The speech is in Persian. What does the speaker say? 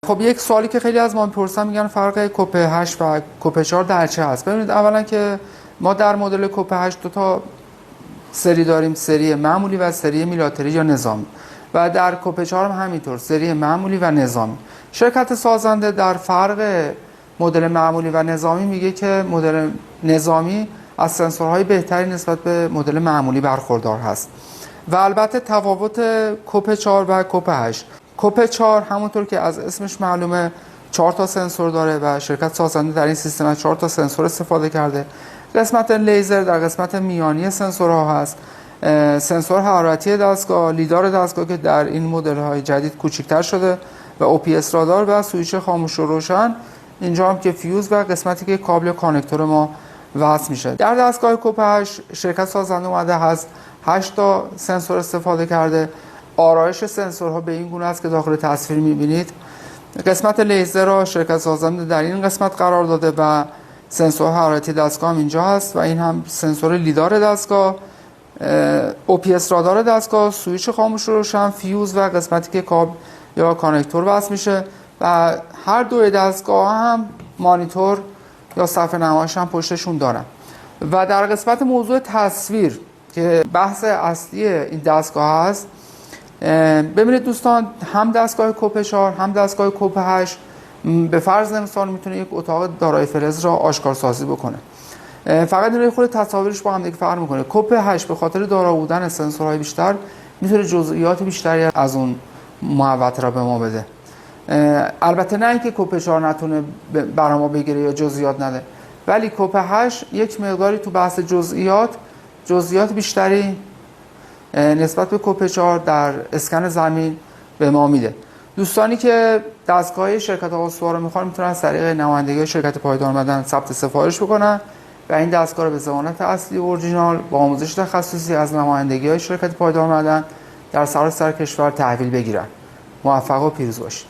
خب یک سوالی که خیلی از ما میپرسن، میگن فرق کوپ 8 و کوپ 4 در چه هست؟ ببینید، اولا که ما در مدل کوپ 8 دو تا سری داریم، سری معمولی و سری میلاتری یا نظامی، و در کوپ 4 هم همینطور، سری معمولی و نظامی. شرکت سازنده در فرق مدل معمولی و نظامی میگه که مدل نظامی از سنسورهای بهتری نسبت به مدل معمولی برخوردار هست. و البته تفاوت کوپ 4 و کوپ 8، کوپ 4 همونطور که از اسمش معلومه 4 تا سنسور داره و شرکت سازنده در این سیستم از 4 تا سنسور استفاده کرده. قسمت لیزر در قسمت میانی سنسورها هست، سنسور حرارتی دستگاه، لیدار دستگاه که در این مدل های جدید کوچکتر شده، و OPS رادار و سوئیچ خاموش و روشن. اینجا هم که فیوز و قسمتی که کابل کانکتور ما وصل میشه. در دستگاه کوپ 8 شرکت سازنده اومده هست 8 تا سنسور استفاده کرده. آرایش سنسورها به این گونه است که داخل تصویر میبینید. قسمت لیزر را شرکت سازنده در این قسمت قرار داده و سنسور حرارتی دستگاه هم اینجا هست، و این هم سنسور لیدار دستگاه، OPS رادار دستگاه، سوئیچ خاموش و روشن، فیوز و قسمتی که کابل یا کانکتور وصل میشه. و هر دو دستگاه هم مانیتور یا صفحه نمایش هم پشتشون دارن. و در قسمت موضوع تصویر که بحث اصلی این دستگاه هست، ببینید دوستان، هم دستگاه کوپ 4 هم دستگاه کوپ 8 به فرض مثال میتونه یک اتاق دارای فلز را آشکار سازی بکنه. فقط این خود تصاویرش با هم دیگه فرق میکنه. کوپ 8 به خاطر دارا بودن سنسورهای بیشتر میتونه جزئیات بیشتری از اون محوطه را به ما بده. البته نه اینکه کوپ 4 نتونه برای ما بگیره یا جزئیات نده، ولی کوپ 8 یک مقداری تو بحث جزئیات بیشتری نسبت به کوپ 4 در اسکن زمین به ما میده. دوستانی که دستگاه شرکت آقاسوار رو میخوان میتونن از طریق نمایندگی شرکت پایدار مدن ثبت سفارش بکنن و این دستگاه رو به ضمانت اصلی و اورجینال با آموزش تخصصی از نمایندگی شرکت پایدار مدن در سراسر کشور تحویل بگیرن. موفق و پیروز باشید.